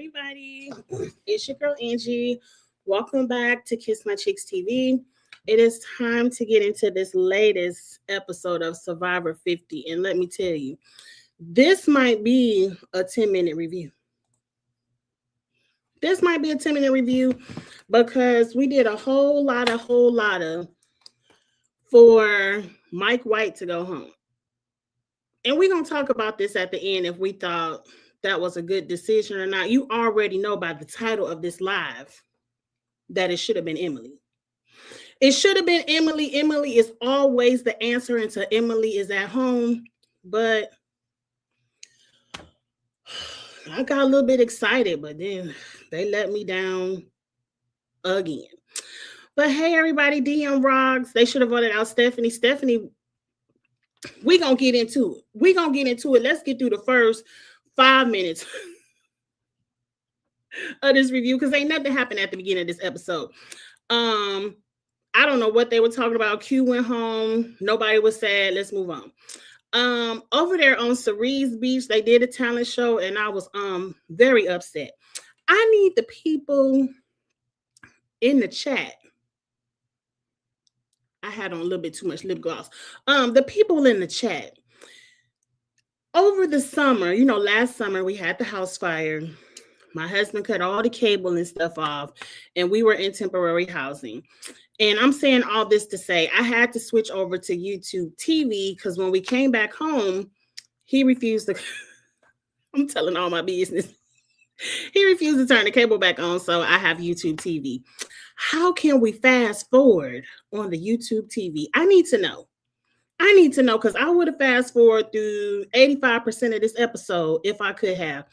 everybody. It's your girl Angie. Welcome back to Kiss My Chicks TV. It is time to get into this latest episode of Survivor 50. And let me tell you, this might be a 10-minute review. This might be a 10-minute review because we did a whole lot of for Mike White to go home. And we're going to talk about this at the end if we thought that was a good decision or not. You already know by the title of this live that it should have been Emily. It should have been Emily. Emily is always the answer until Emily is at home. But I got a little bit excited, but then they let me down again. But hey, everybody, DM Rocks. They should have voted out Stephanie. Stephanie, we're going to get into it. Let's get through the first 5 minutes of this review because ain't nothing happened at the beginning of this episode. I don't know what they were talking about. Q went home. Nobody was sad. Let's move on. Over there on Cerise Beach, they did a talent show, and I was very upset. I need the people in the chat. I had on a little bit too much lip gloss. The people in the chat. Over the summer, last summer we had the house fire. My husband cut all the cable and stuff off, and we were in temporary housing. And I'm saying all this to say I had to switch over to YouTube TV because when we came back home, he refused to. I'm telling all my business. He refused to turn the cable back on, so I have YouTube TV. How can we fast forward on the YouTube TV? I need to know because I would have fast forward through 85% of this episode if I could have.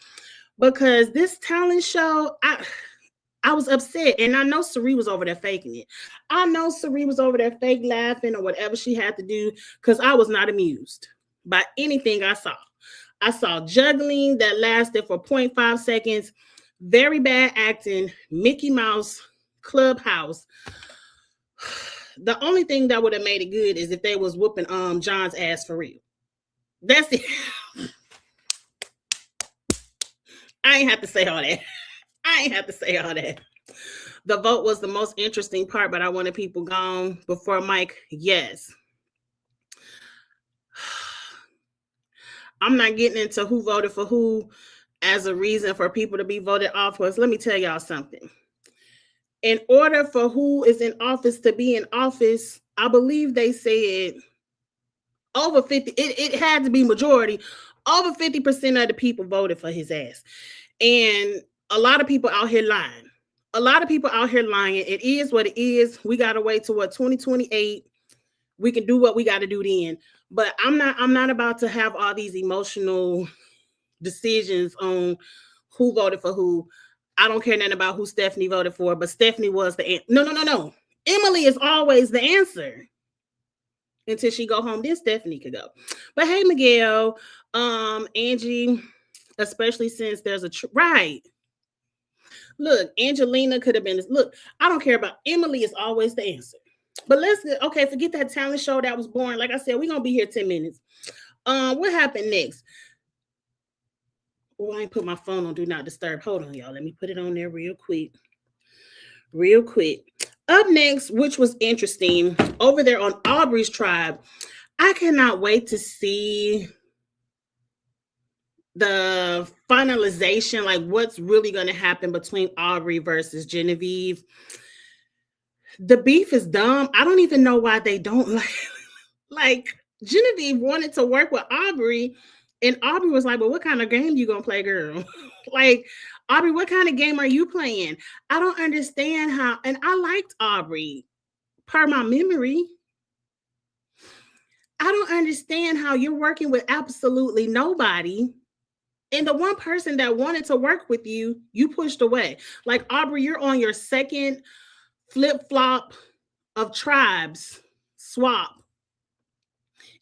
Because this talent show, I was upset. And I know Sari was over there faking it. I know Sari was over there fake laughing or whatever she had to do because I was not amused by anything I saw. I saw juggling that lasted for 0.5 seconds. Very bad acting. Mickey Mouse Clubhouse. The only thing that would have made it good is if they was whooping John's ass for real. That's it. I ain't have to say all that. The vote was the most interesting part, but I wanted people gone before Mike. Yes. I'm not getting into who voted for who as a reason for people to be voted off. Because let me tell y'all something. In order for who is in office to be in office, I believe they said over 50, it had to be majority. Over 50% of the people voted for his ass. And a lot of people out here lying. It is what it is. We got to wait till 2028. We can do what we got to do then. But I'm not about to have all these emotional decisions on who voted for who. I don't care nothing about who Stephanie voted for, but Stephanie was the answer. No. Emily is always the answer. Until she go home, then Stephanie could go. But hey, Miguel, Angie, especially since there's right. Look, Angelina could have been this. Look, I don't care about Emily is always the answer. But forget that talent show that was boring. Like I said, we're gonna be here 10 minutes. What happened next? Oh, I ain't put my phone on Do Not Disturb. Hold on, y'all. Let me put it on there real quick. Up next, which was interesting, over there on Aubrey's tribe, I cannot wait to see the finalization, like what's really going to happen between Aubrey versus Genevieve. The beef is dumb. I don't even know why they don't like Genevieve wanted to work with Aubrey, and Aubrey was like, well, what kind of game you gonna play, girl? Like, Aubrey, what kind of game are you playing? I don't understand how, and I liked Aubrey, per my memory. I don't understand how you're working with absolutely nobody, and the one person that wanted to work with you, you pushed away. Like, Aubrey, you're on your second flip-flop of tribes swap,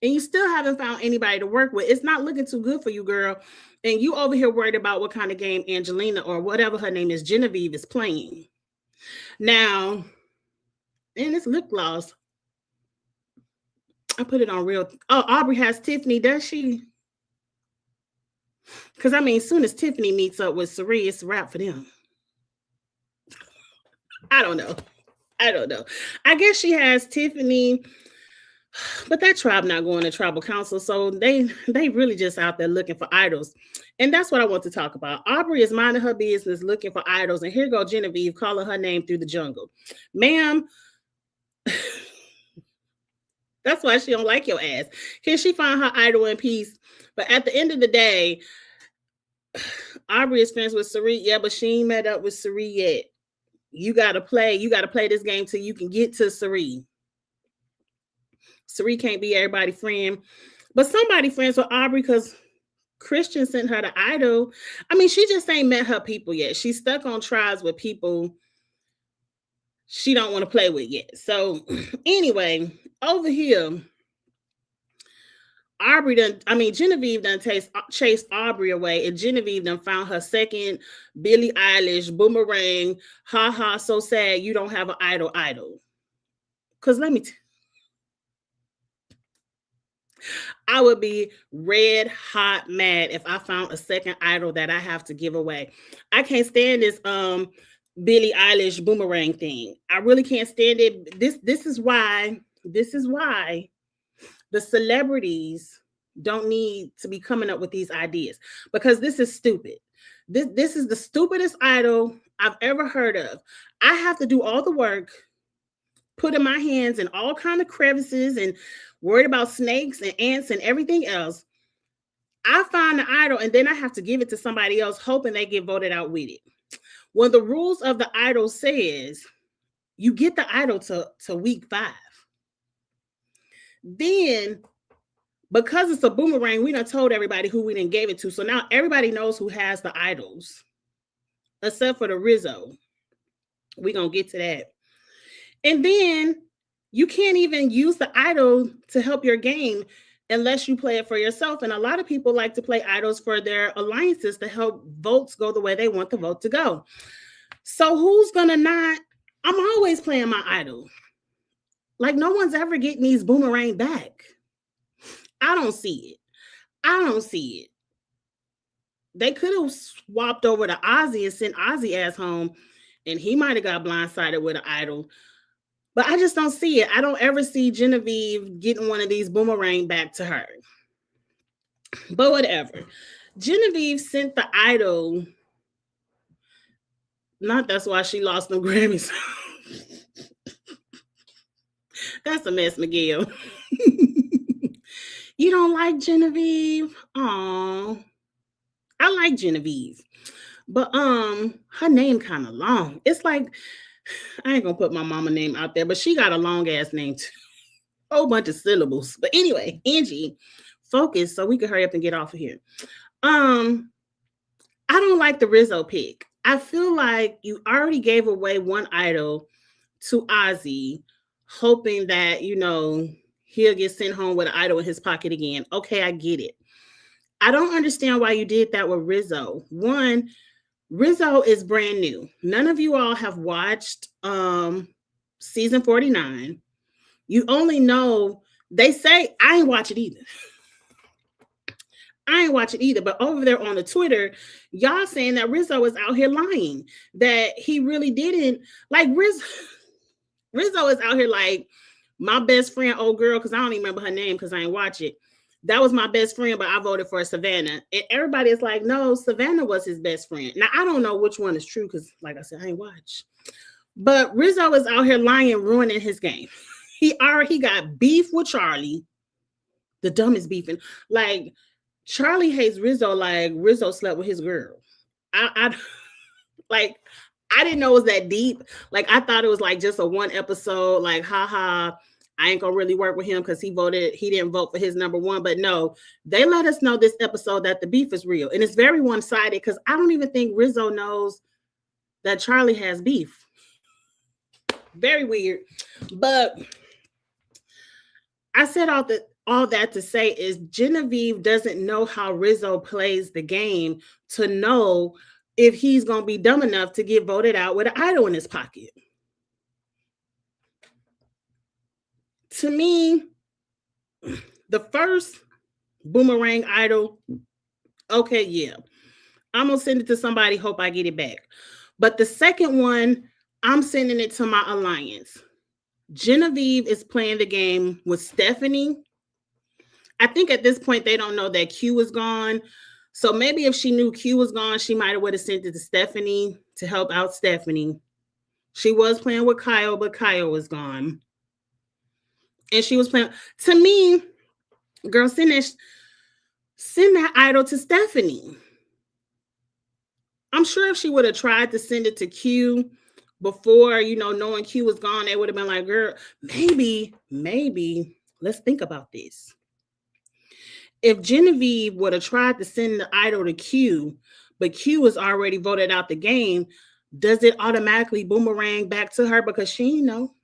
and you still haven't found anybody to work with. It's not looking too good for you, girl. And you over here worried about what kind of game Angelina or whatever her name is, Genevieve, is playing. Now, and it's lip gloss. I put it on real. Oh, Aubrey has Tiffany, does she? Because I mean, as soon as Tiffany meets up with Cirie, it's a wrap for them. I don't know. I guess she has Tiffany, but that tribe not going to tribal council, so they really just out there looking for idols. And that's what I want to talk about. Aubrey is minding her business looking for idols, and here go Genevieve calling her name through the jungle. Ma'am, that's why she don't like your ass. Can she find her idol in peace? But at the end of the day, Aubrey is friends with Cirie. Yeah, but she ain't met up with Cirie yet. You gotta play this game till you can get to Cirie. Cirie can't be everybody's friend, but somebody friends with Aubrey because Christian sent her the idol. I mean, she just ain't met her people yet. She's stuck on tries with people she don't want to play with yet. So anyway, over here, Genevieve done chased Aubrey away, and Genevieve done found her second Billie Eilish boomerang. Ha ha, so sad you don't have an idol. Because let me I would be red hot mad if I found a second idol that I have to give away. I can't stand this Billie Eilish boomerang thing. I really can't stand it. This is why the celebrities don't need to be coming up with these ideas, because this is stupid. This is the stupidest idol I've ever heard of. I have to do all the work, putting my hands in all kind of crevices and worried about snakes and ants and everything else. I find the idol and then I have to give it to somebody else, hoping they get voted out with it. When the rules of the idol says you get the idol to week 5, then because it's a boomerang, we done told everybody who we done gave it to. So now everybody knows who has the idols, except for the Rizzo. We're going to get to that. And then you can't even use the idol to help your game unless you play it for yourself. And a lot of people like to play idols for their alliances to help votes go the way they want the vote to go. So who's going to not? I'm always playing my idol. Like, no one's ever getting these boomerang back. I don't see it. They could have swapped over to Ozzy and sent Ozzy ass home, and he might have got blindsided with an idol. But I just don't see it. I don't ever see Genevieve getting one of these boomerang back to her. But whatever. Genevieve sent the idol. Not that's why she lost them Grammys. That's a mess, Miguel. You don't like Genevieve? Oh, I like Genevieve. But her name kind of long. It's like, I ain't gonna put my mama name out there, but she got a long ass name too. Whole bunch of syllables. But anyway, Angie, focus so we can hurry up and get off of here. I don't like the Rizzo pick. I feel like you already gave away one idol to Ozzy, hoping that, you know, he'll get sent home with an idol in his pocket again. Okay, I get it. I don't understand why you did that with Rizzo. One, Rizzo is brand new. None of you all have watched season 49. You only know, they say, I ain't watch it either. But over there on the Twitter, y'all saying that Rizzo is out here lying, that he really didn't. Like, Rizzo is out here like, my best friend, old girl, because I don't even remember her name because I ain't watch it. That was my best friend, but I voted for Savannah. And everybody is like, no, Savannah was his best friend. Now, I don't know which one is true because, like I said, I ain't watch. But Rizzo is out here lying, ruining his game. He got beef with Charlie, the dumbest beefing. Like, Charlie hates Rizzo like Rizzo slept with his girl. I didn't know it was that deep. Like, I thought it was like just a one episode, like, haha, I ain't gonna really work with him because he didn't vote for his number one. But no, they let us know this episode that the beef is real. And it's very one-sided because I don't even think Rizzo knows that Charlie has beef. Very weird. But I said all that to say is Genevieve doesn't know how Rizzo plays the game to know if he's going to be dumb enough to get voted out with an idol in his pocket. To me, the first boomerang idol, okay, yeah. I'm going to send it to somebody, hope I get it back. But the second one, I'm sending it to my alliance. Genevieve is playing the game with Stephanie. I think at this point, they don't know that Q is gone. So maybe if she knew Q was gone, she might have would have sent it to Stephanie to help out Stephanie. She was playing with Kyle, but Kyle was gone. And she was playing. To me, girl, send that idol to Stephanie. I'm sure if she would have tried to send it to Q before, knowing Q was gone, they would have been like, girl, maybe, let's think about this. If Genevieve would have tried to send the idol to Q, but Q was already voted out the game, does it automatically boomerang back to her because she didn't know?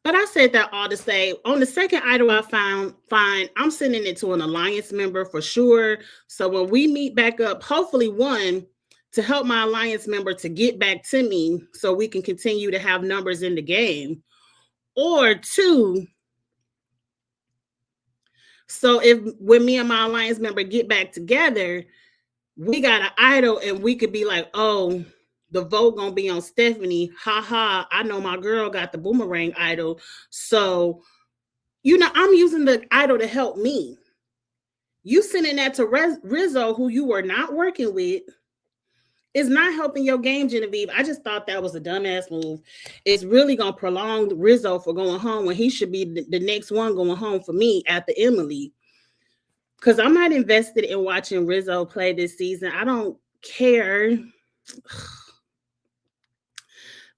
But I said that all to say, on the second idol I found, fine, I'm sending it to an alliance member for sure. So when we meet back up, hopefully one, to help my alliance member to get back to me so we can continue to have numbers in the game. Or two, so when me and my alliance member get back together, we got an idol and we could be like, oh, the vote gonna be on Stephanie. Ha ha, I know my girl got the boomerang idol. So, I'm using the idol to help me. You sending that to Rizzo, who you were not working with, is not helping your game, Genevieve. I just thought that was a dumbass move. It's really gonna prolong Rizzo for going home when he should be the next one going home for me after Emily. Because I'm not invested in watching Rizzo play this season. I don't care.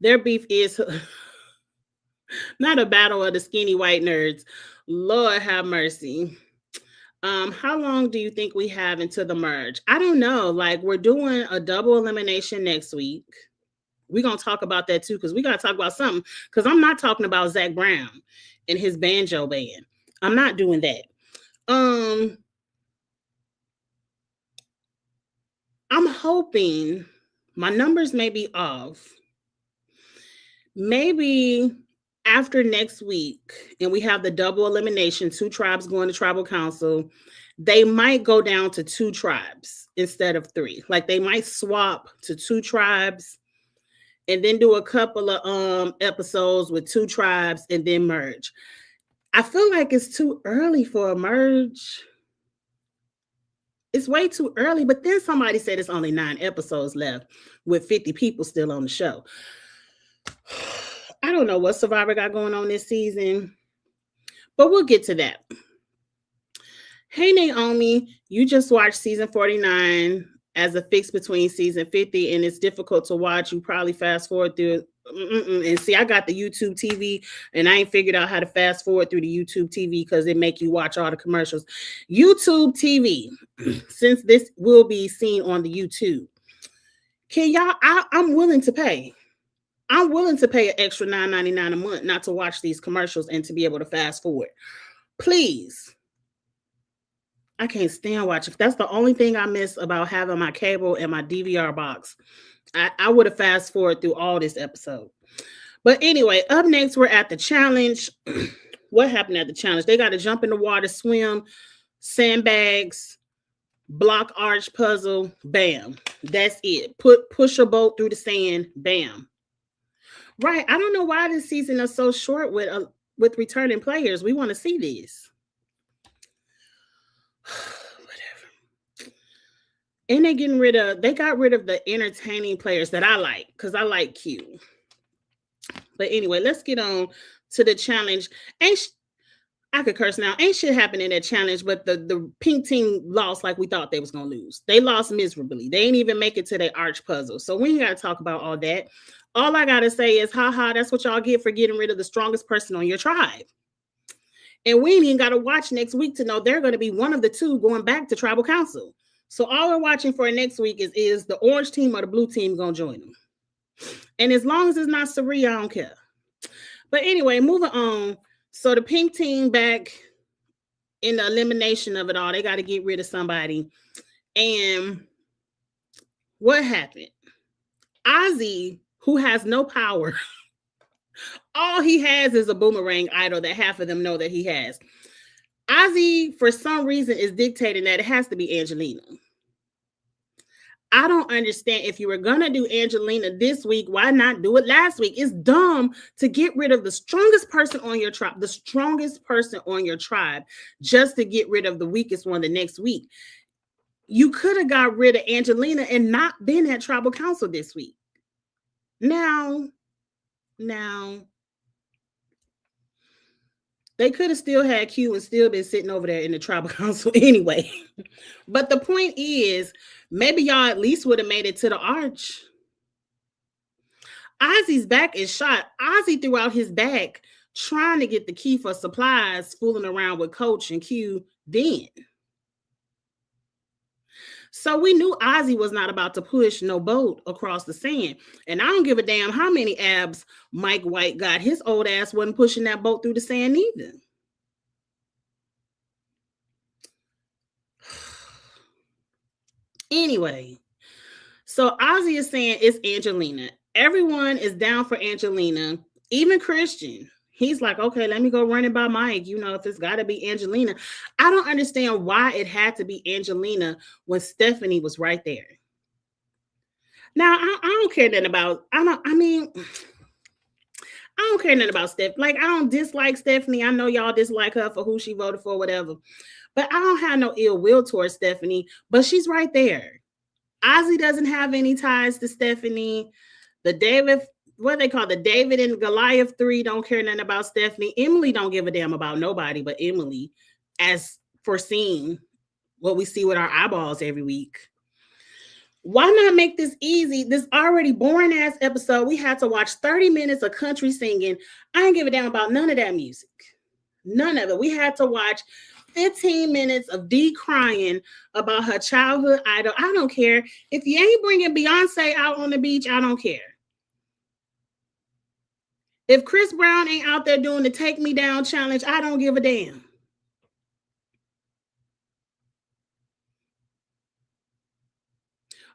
Their beef is not a battle of the skinny white nerds. Lord have mercy. How long do you think we have until the merge? I don't know. Like, we're doing a double elimination next week. We're going to talk about that too, because we got to talk about something. Because I'm not talking about Zach Brown and his banjo band. I'm not doing that. I'm hoping my numbers may be off. Maybe after next week, and we have the double elimination, 2 tribes going to tribal council, they might go down to 2 tribes instead of 3. Like, they might swap to 2 tribes and then do a couple of episodes with 2 tribes and then merge. I feel like it's too early for a merge. It's way too early, but then somebody said it's only 9 episodes left with 50 people still on the show. I don't know what Survivor got going on this season, but we'll get to that. Hey, Naomi, you just watched season 49 as a fix between season 50, and it's difficult to watch. You probably fast forward through and see, I got the YouTube TV, and I ain't figured out how to fast forward through the YouTube TV because it make you watch all the commercials. YouTube TV, since this will be seen on the YouTube, can y'all? I'm willing to pay. I'm willing to pay an extra $9.99 a month not to watch these commercials and to be able to fast forward. Please. I can't stand watching. That's the only thing I miss about having my cable and my DVR box. I would have fast forward through all this episode. But anyway, up next, we're at the challenge. What happened at the challenge? They got to jump in the water, swim, sandbags, block arch puzzle, bam. That's it. Push a boat through the sand, bam. Right. I don't know why this season is so short with returning players. We want to see this. Whatever. And they got rid of the entertaining players that I like, because I like Q. But anyway, let's get on to the challenge. I could curse now. Ain't shit happened in that challenge, but the pink team lost like we thought they was going to lose. They lost miserably. They ain't even make it to their arch puzzle. So we ain't got to talk about all that. All I got to say is, haha, that's what y'all get for getting rid of the strongest person on your tribe. And we ain't even got to watch next week to know they're going to be one of the 2 going back to tribal council. So all we're watching for next week is the orange team or the blue team going to join them. And as long as it's not Sari, I don't care. But anyway, moving on. So the pink team back in the elimination of it all, they got to get rid of somebody. And what happened? Ozzy, who has no power, all he has is a boomerang idol that half of them know that he has. Ozzy, for some reason, is dictating that it has to be Angelina. I don't understand. If you were going to do Angelina this week, why not do it last week? It's dumb to get rid of the strongest person on your tribe, just to get rid of the weakest one the next week. You could have got rid of Angelina and not been at tribal council this week. Now, they could have still had Q and still been sitting over there in the tribal council anyway. But the point is, maybe y'all at least would have made it to the arch. Ozzy's back is shot. Ozzy threw out his back trying to get the key for supplies, fooling around with Coach and Q then. So we knew Ozzy was not about to push no boat across the sand. And I don't give a damn how many abs Mike White got. His old ass wasn't pushing that boat through the sand either. Anyway, so Ozzy is saying it's Angelina. Everyone is down for Angelina, even Christian. He's like, okay, let me go run it by Mike. You know, if it's got to be Angelina. I don't understand why it had to be Angelina when Stephanie was right there. Now, I don't care nothing about, I don't care nothing about Steph. Like, I don't dislike Stephanie. I know y'all dislike her for who she voted for, whatever. But I don't have no ill will towards Stephanie, but she's right there. Ozzy doesn't have any ties to Stephanie. The David and Goliath 3 don't care nothing about Stephanie. Emily don't give a damn about nobody but Emily, as foreseen what we see with our eyeballs every week. Why not make this easy? This already boring ass episode, we had to watch 30 minutes of country singing. I ain't give a damn about none of that music. None of it. We had to watch 15 minutes of Dee crying about her childhood idol. I don't care. If you ain't bringing Beyonce out on the beach, I don't care. If Chris Brown ain't out there doing the Take Me Down challenge, I don't give a damn.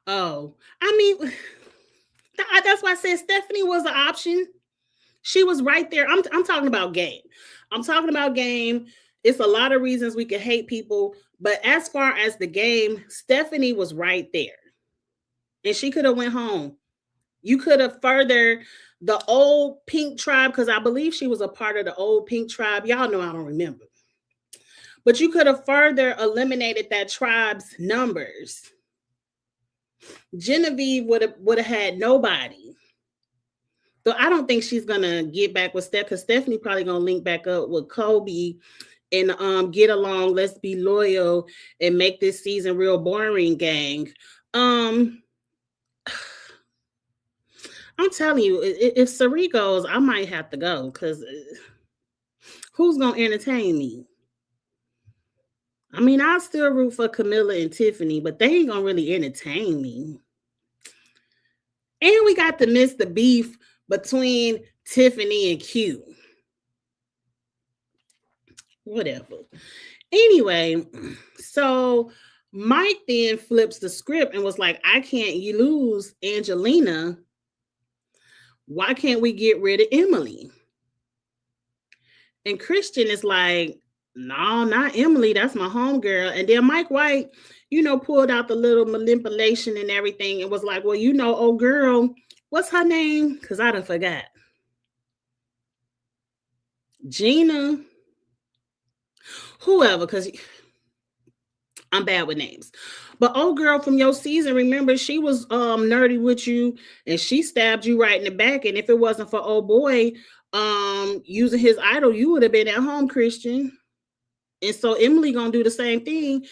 Oh, I mean, that's why I said Stephanie was an option. She was right there. I'm talking about game. I'm talking about game. It's a lot of reasons we could hate people, but as far as the game, Stephanie was right there. And she could have went home. You could have furthered the old Pink tribe, because I believe she was a part of the old Pink tribe. Y'all know I don't remember. But you could have further eliminated that tribe's numbers. Genevieve would have had nobody. So I don't think she's gonna get back with Steph, because Stephanie probably gonna link back up with Kobe and get along. Let's be loyal and make this season real boring, gang. I'm telling you, if Sari goes, I might have to go, because who's going to entertain me? I mean, I'll still root for Camilla and Tiffany, but they ain't going to really entertain me. And we got to miss the beef between Tiffany and Q. Whatever. Anyway, so Mike then flips the script and was like, I can't lose Angelina. Why can't we get rid of Emily? And Christian is like, no, not Emily. That's my homegirl. And then Mike White, pulled out the little manipulation and everything and was like, well, old girl, what's her name? Because I done forgot. Gina. Whoever, because I'm bad with names. But old girl from your season, remember, she was nerdy with you and she stabbed you right in the back. And if it wasn't for old boy using his idol, you would have been at home, Christian. And so Emily gonna do the same thing.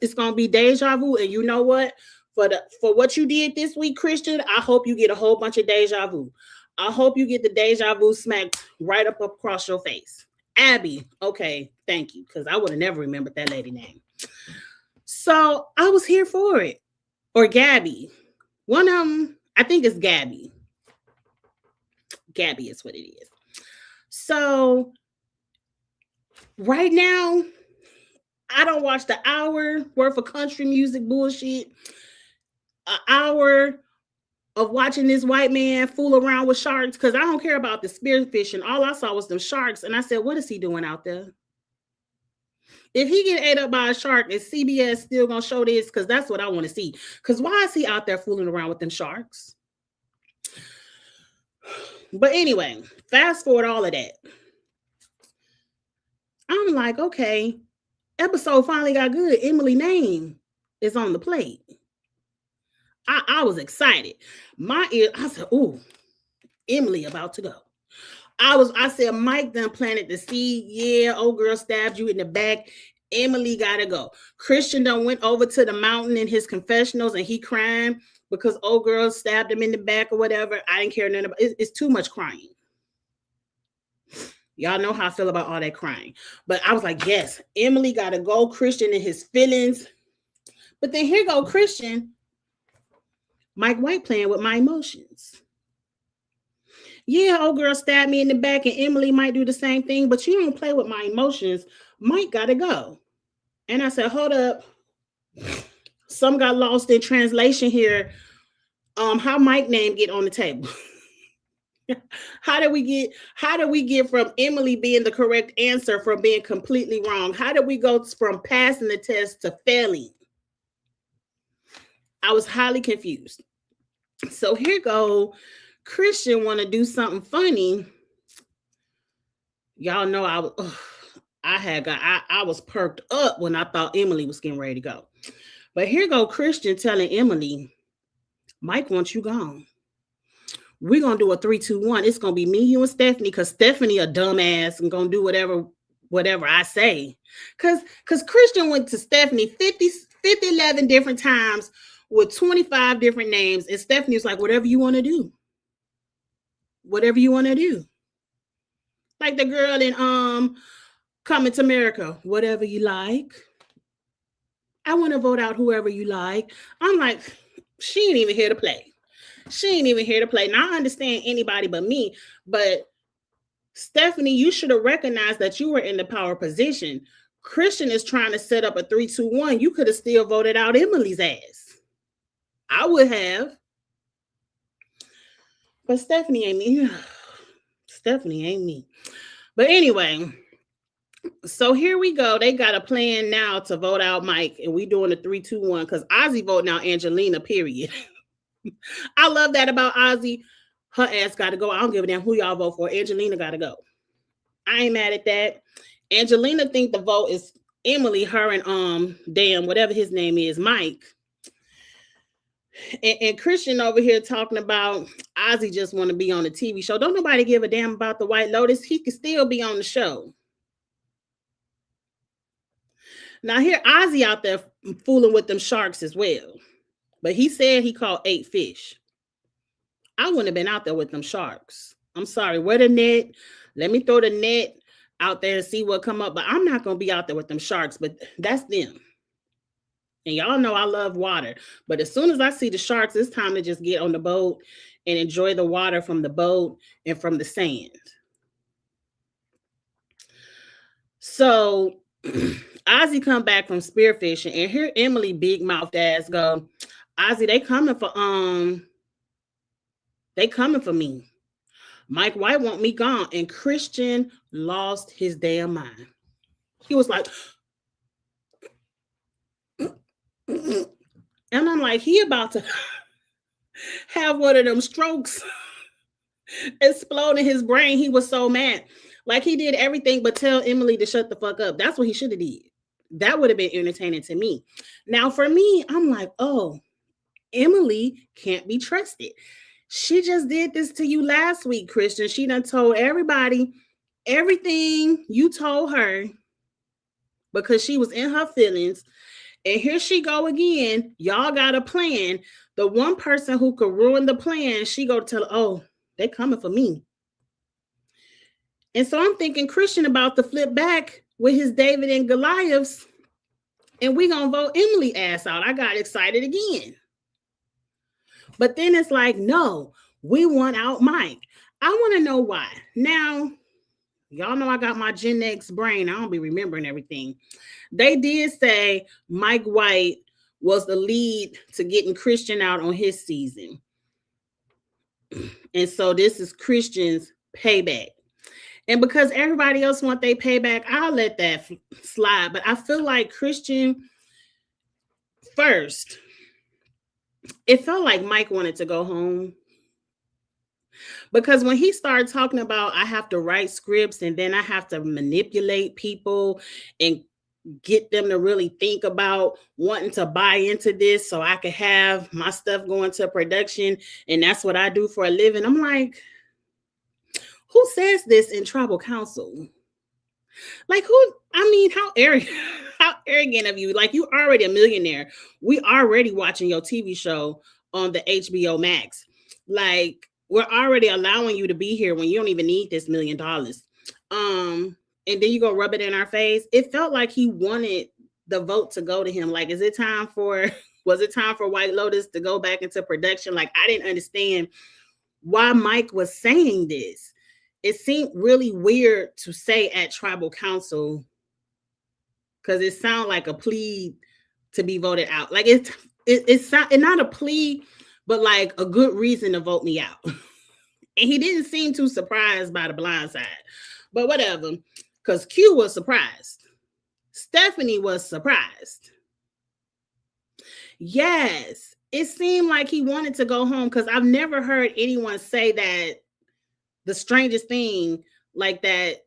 It's gonna be deja vu. And you know what? For what you did this week, Christian, I hope you get a whole bunch of deja vu. I hope you get the deja vu smacked right up across your face. Abby, okay, thank you, because I would have never remembered that lady name. So I was here for it. Or Gabby. One of them, I think it's Gabby. Gabby is what it is. So right now, I don't watch the hour worth of country music bullshit. An hour of watching this white man fool around with sharks, because I don't care about the spearfishing. All I saw was them sharks. And I said, what is he doing out there? If he get ate up by a shark, is CBS still gonna show this? Because that's what I want to see. Because why is he out there fooling around with them sharks? But anyway, fast forward all of that. I'm like, okay, episode finally got good. Emily name is on the plate. I was excited. I said, ooh, Emily about to go. I said, Mike done planted the seed. Yeah, old girl stabbed you in the back. Emily gotta go. Christian done went over to the mountain in his confessionals and he crying because old girl stabbed him in the back or whatever. I didn't care nothing about it. It's too much crying. Y'all know how I feel about all that crying. But I was like, yes, Emily gotta go. Christian and his feelings. But then here go Christian, Mike White playing with my emotions. Yeah, old girl stabbed me in the back and Emily might do the same thing, but you don't play with my emotions. Mike got to go. And I said, hold up. Some got lost in translation here. How Mike name get on the table? How do we get from Emily being the correct answer from being completely wrong? How do we go from passing the test to failing? I was highly confused. So here go Christian want to do something funny. Y'all know I was perked up when I thought Emily was getting ready to go. But here go Christian telling Emily, Mike wants you gone. We're going to do a 3-2-1. It's going to be me, you, and Stephanie, because Stephanie a dumbass and going to do whatever I say. Because Christian went to Stephanie 11 different times with 25 different names. And Stephanie was like, whatever you want to do. Whatever you want to do. Like the girl in Coming to America. Whatever you like. I want to vote out whoever you like. I'm like, she ain't even here to play. She ain't even here to play. Now I understand anybody but me, but Stephanie, you should have recognized that you were in the power position. Christian is trying to set up a 3-2-1. You could have still voted out Emily's ass. I would have. But Stephanie ain't me. Stephanie ain't me. But anyway, so here we go. They got a plan now to vote out Mike, and we doing a 3-2-1 because Ozzy voting out Angelina, period. I love that about Ozzy. Her ass got to go. I don't give a damn who y'all vote for. Angelina got to go. I ain't mad at that. Angelina think the vote is Emily, her and damn whatever his name is, Mike. And Christian over here talking about Ozzy just want to be on the TV show. Don't nobody give a damn about the White Lotus. He can still be on the show. Now here Ozzy out there fooling with them sharks as well. But he said he caught 8 fish. I wouldn't have been out there with them sharks. I'm sorry. Where the net? Let me throw the net out there and see what come up. But I'm not going to be out there with them sharks. But that's them. And y'all know I love water. But as soon as I see the sharks, it's time to just get on the boat and enjoy the water from the boat and from the sand. So Ozzy come back from spearfishing. And here Emily big mouthed ass go, Ozzy, they coming for me. Mike White want me gone. And Christian lost his damn mind. He was like, and I'm like, he about to have one of them strokes explode in his brain. He was so mad. Like he did everything but tell Emily to shut the fuck up. That's what he should have did. That would have been entertaining to me. Now for me, I'm like, oh, Emily can't be trusted. She just did this to you last week, Christian. She done told everybody everything you told her because she was in her feelings. And here she go again. Y'all got a plan. The one person who could ruin the plan, she go tell, oh, they coming for me. And so I'm thinking Christian about to flip back with his David and Goliaths. And we gonna vote Emily ass out. I got excited again. But then it's like, no, we want out Mike. I want to know why. Now, y'all know I got my Gen X brain. I don't be remembering everything. They did say Mike White was the lead to getting Christian out on his season. And so this is Christian's payback. And because everybody else want their payback, I'll let that slide. But I feel like Christian, first, it felt like Mike wanted to go home. Because when he started talking about I have to write scripts and then I have to manipulate people and get them to really think about wanting to buy into this so I could have my stuff going to production and that's what I do for a living. I'm like, who says this in tribal council? Like who? I mean, how arrogant, how arrogant of you? Like you already a millionaire. We already watching your TV show on the HBO Max. Like we're already allowing you to be here when you don't even need this $1 million. And then you go rub it in our face. It felt like he wanted the vote to go to him. Like, was it time for White Lotus to go back into production? Like, I didn't understand why Mike was saying this. It seemed really weird to say at tribal council because it sounded like a plea to be voted out. Like it's not a plea, but like a good reason to vote me out. And he didn't seem too surprised by the blind side, but whatever. Because Q was surprised. Stephanie was surprised. Yes, it seemed like he wanted to go home because I've never heard anyone say that the strangest thing like that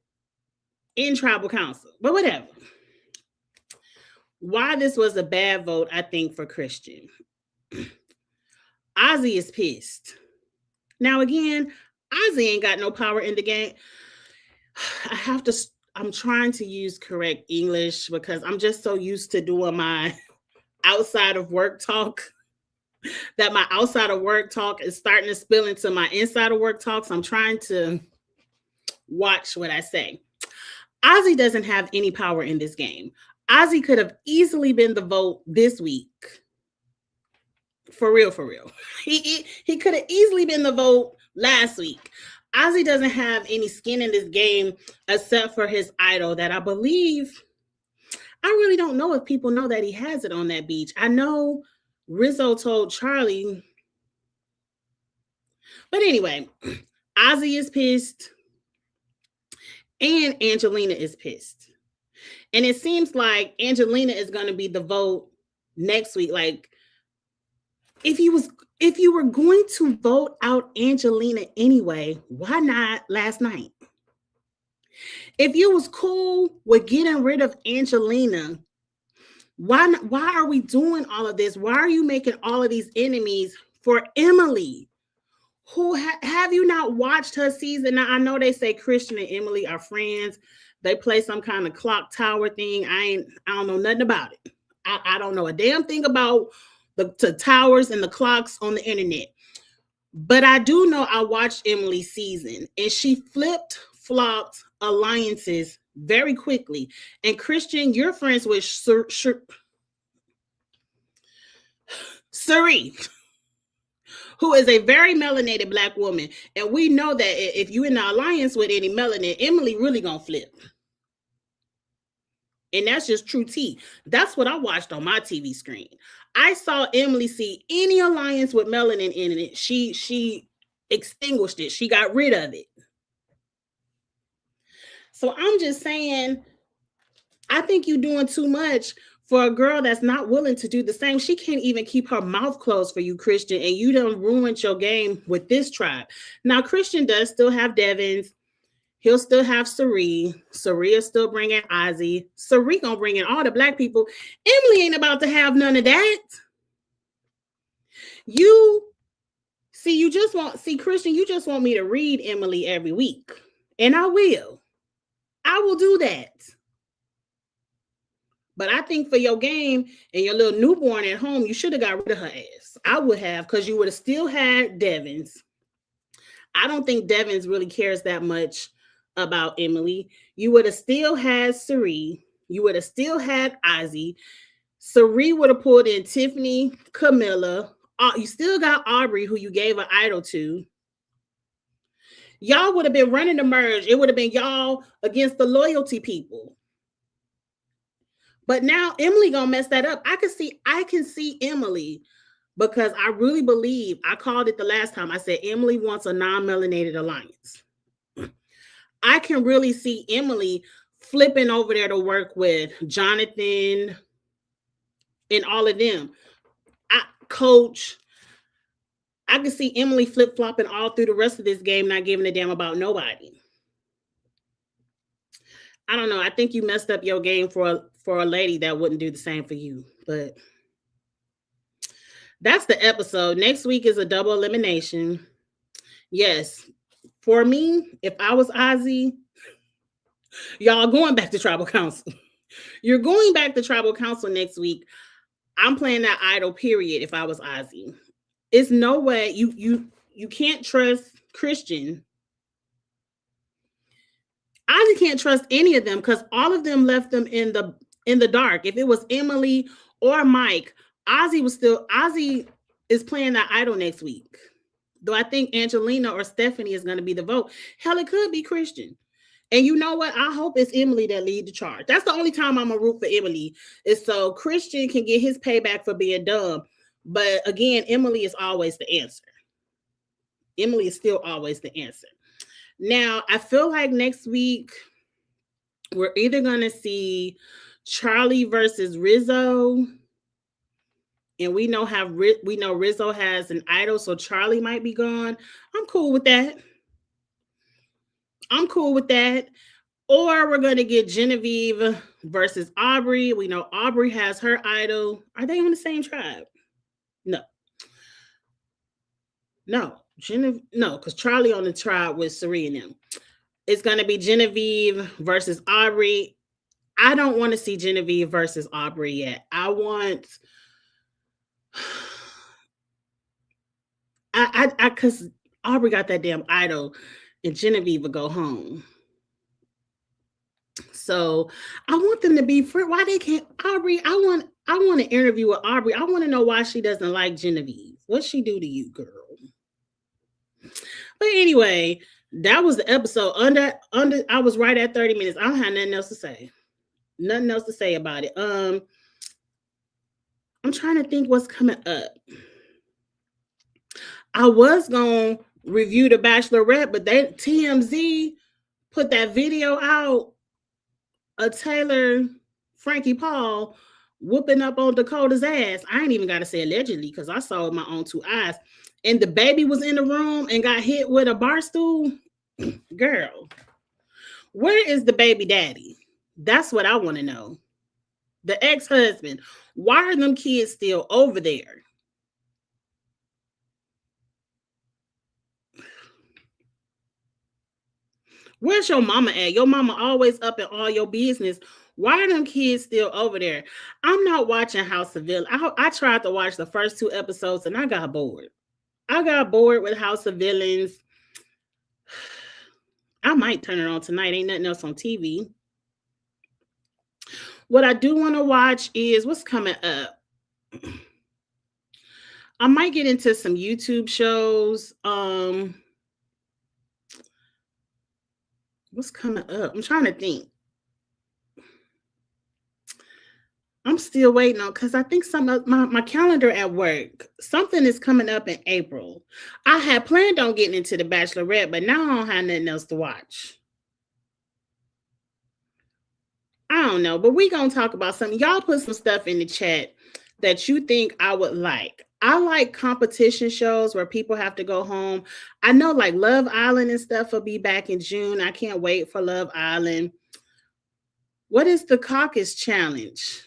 in tribal council, but whatever. Why this was a bad vote, I think, for Christian. Ozzy is pissed. Now, again, Ozzy ain't got no power in the game. I'm trying to use correct English because I'm just so used to doing my outside of work talk that my outside of work talk is starting to spill into my inside of work talk. So I'm trying to watch what I say. Ozzy doesn't have any power in this game. Ozzy could have easily been the vote this week. For real, for real. He could have easily been the vote last week. Ozzy doesn't have any skin in this game except for his idol that I believe, I really don't know if people know that he has it on that beach. I know Rizzo told Charlie. But anyway, Ozzy is pissed and Angelina is pissed. And it seems like Angelina is going to be the vote next week. Like, if you were going to vote out Angelina anyway, why not last night? If you was cool with getting rid of Angelina, why are we doing all of this? Why are you making all of these enemies for Emily? Who have you not watched her season? Now, I know they say Christian and Emily are friends. They play some kind of clock tower thing. I don't know nothing about it. I don't know a damn thing about the towers and the clocks on the internet. But I do know I watched Emily's season and she flopped alliances very quickly. And Christian, you're friends with Suri, who is a very melanated Black woman. And we know that if you're in an alliance with any melanin, Emily really gonna flip. And that's just true tea. That's what I watched on my TV screen. I saw Emily see any alliance with melanin in it. She extinguished it. She got rid of it. So I'm just saying, I think you're doing too much for a girl that's not willing to do the same. She can't even keep her mouth closed for you, Christian, and you done ruined your game with this tribe. Now, Christian does still have Devins. He'll still have Sari. Sari is still bringing Ozzy. Sari gonna bring in all the Black people. Emily ain't about to have none of that. Christian, you just want me to read Emily every week. And I will do that. But I think for your game and your little newborn at home, you should have got rid of her ass. I would have, because you would have still had Devins. I don't think Devins really cares that much about Emily. You would have still had Sari. You would have still had Ozzy. Sari would have pulled in Tiffany, Camilla. You still got Aubrey, who you gave an idol to. Y'all would have been running the merge. It would have been y'all against the loyalty people. But now Emily gonna mess that up. I can see Emily, because I really believe, I called it the last time. I said Emily wants a non-melanated alliance. I can really see Emily flipping over there to work with Jonathan and all of them. Coach, I can see Emily flip flopping all through the rest of this game, not giving a damn about nobody. I don't know. I think you messed up your game for a lady that wouldn't do the same for you. But that's the episode. Next week is a double elimination. Yes, for me, if I was Ozzy, y'all going back to tribal council. You're going back to tribal council next week. I'm playing that idol. Period. If I was Ozzy, it's no way you can't trust Christian. Ozzy can't trust any of them because all of them left them in the dark. If it was Emily or Mike, Ozzy is playing that idol next week. Though I think Angelina or Stephanie is going to be the vote. Hell, it could be Christian. And you know what? I hope it's Emily that lead the charge. That's the only time I'm going to root for Emily, is so Christian can get his payback for being dumb. But again, Emily is always the answer. Emily is still always the answer. Now, I feel like next week we're either going to see Charlie versus Rizzo. And we know Rizzo has an idol, so Charlie might be gone. I'm cool with that. Or we're going to get Genevieve versus Aubrey. We know Aubrey has her idol. Are they on the same tribe? No. No, because Charlie on the tribe with Sari and them. It's going to be Genevieve versus Aubrey. I don't want to see Genevieve versus Aubrey yet. Because Aubrey got that damn idol and Genevieve would go home. So I want them to be free. Why they can't? Aubrey, I want an interview with Aubrey. I want to know why she doesn't like Genevieve. What'd she do to you, girl? But anyway, that was the episode. I was right at 30 minutes. I don't have nothing else to say. Nothing else to say about it. I'm trying to think what's coming up. I was gonna review The Bachelorette, but TMZ put that video out of Taylor Frankie Paul whooping up on Dakota's ass. I ain't even got to say allegedly because I saw it with my own two eyes. And the baby was in the room and got hit with a bar stool. Girl, where is the baby daddy? That's what I want to know. The ex-husband. Why are them kids still over there? Where's your mama at? Your mama always up in all your business. Why are them kids still over there? I'm not watching House of Villains. I tried to watch the first 2 episodes and I got bored. With House of Villains. I might turn it on tonight. Ain't nothing else on TV. What I do want to watch is what's coming up. I might get into some YouTube shows. What's coming up? I'm trying to think. I'm still waiting on, because I think my calendar at work, something is coming up in April. I had planned on getting into The Bachelorette, but now I don't have nothing else to watch. I don't know, but we gonna talk about something. Y'all put some stuff in the chat that you think I would like. I like competition shows where people have to go home. I know like Love Island and stuff will be back in June. I can't wait for Love Island. What is the Caucus Challenge?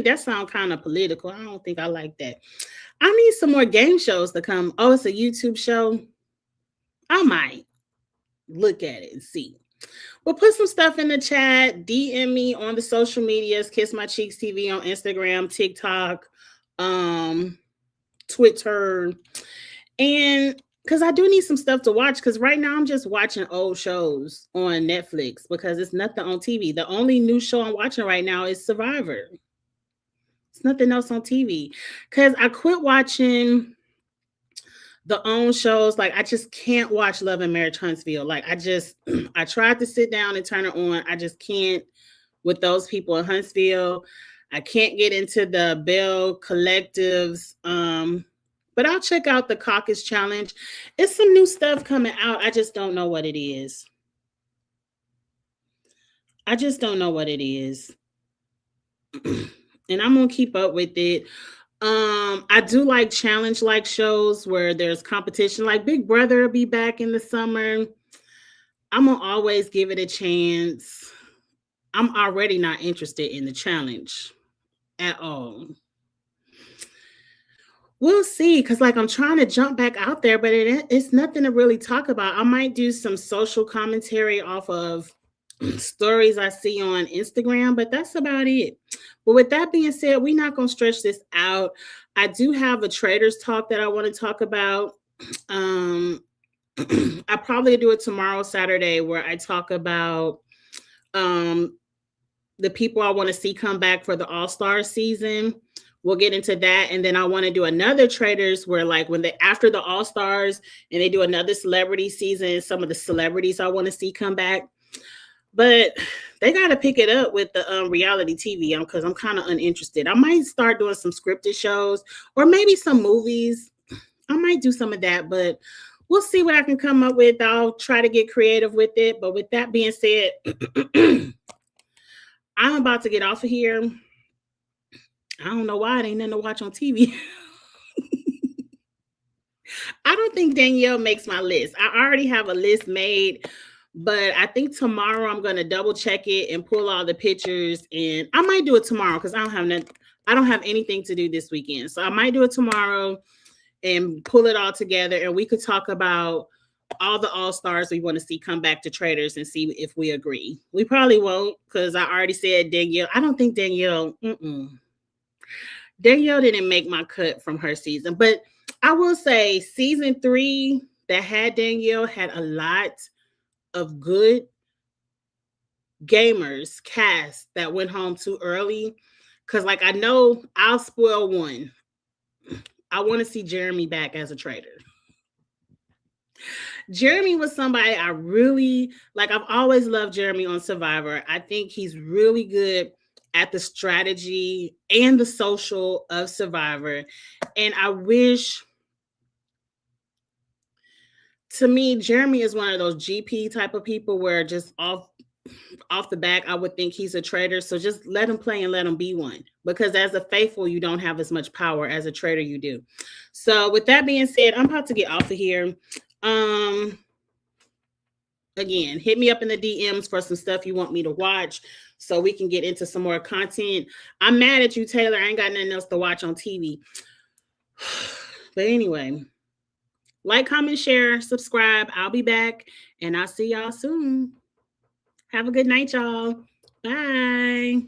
That sounds kind of political. I don't think I like that. I need some more game shows to come. Oh, it's a YouTube show. I might look at it and see. Well, put some stuff in the chat. DM me on the social medias. Kiss My Cheeks TV on Instagram, TikTok, Twitter. And because I do need some stuff to watch, because right now I'm just watching old shows on Netflix because it's nothing on TV. The only new show I'm watching right now is Survivor. It's nothing else on TV because I quit watching the own shows. Like I just can't watch Love and Marriage Huntsville. Like I tried to sit down and turn it on. I just can't with those people in Huntsville. I can't get into the Bell collectives. But I'll check out the Caucus Challenge. It's some new stuff coming out. I just don't know what it is. I just don't know what it is. And I'm gonna keep up with it. I do like challenge like shows where there's competition, like Big Brother will be back in the summer. I'm gonna always give it a chance. I'm already not interested in the challenge at all. We'll see, cause like I'm trying to jump back out there, but it's nothing to really talk about. I might do some social commentary off of stories I see on Instagram, but that's about it. But with that being said, we're not gonna stretch this out. I do have a traders talk that I want to talk about. Um, I probably do it tomorrow, Saturday, where I talk about um the people I want to see come back for the All-Star season. We'll get into that. And then I want to do another traders where like when they after the All-Stars and they do another celebrity season, some of the celebrities I want to see come back. But they got to pick it up with the reality TV because I'm kind of uninterested. I might start doing some scripted shows or maybe some movies. I might do some of that, but we'll see what I can come up with. I'll try to get creative with it. But with that being said, I'm about to get off of here. I don't know why it ain't nothing to watch on TV. I don't think Danielle makes my list. I already have a list made, but I think tomorrow I'm gonna double check it and pull all the pictures. And I might do it tomorrow because I don't have anything to do this weekend. So I might do it tomorrow and pull it all together, and we could talk about all the all-stars we want to see come back to traders and see if we agree. We probably won't because I already said Danielle. I don't think Danielle. Danielle didn't make my cut from her season, but I will say season 3 that had Danielle had a lot of good gamers cast that went home too early. Cause like I know I'll spoil one. I want to see Jeremy back as a trader. Jeremy was somebody I really like. I've always loved Jeremy on Survivor. I think he's really good at the strategy and the social of Survivor. And I wish, to me, Jeremy is one of those GP type of people where just off the back, I would think he's a traitor. So just let him play and let him be one. Because as a faithful, you don't have as much power as a traitor you do. So with that being said, I'm about to get off of here. Again, hit me up in the DMs for some stuff you want me to watch so we can get into some more content. I'm mad at you, Taylor. I ain't got nothing else to watch on TV. But anyway, like, comment, share, subscribe. I'll be back, and I'll see y'all soon. Have a good night, y'all. Bye.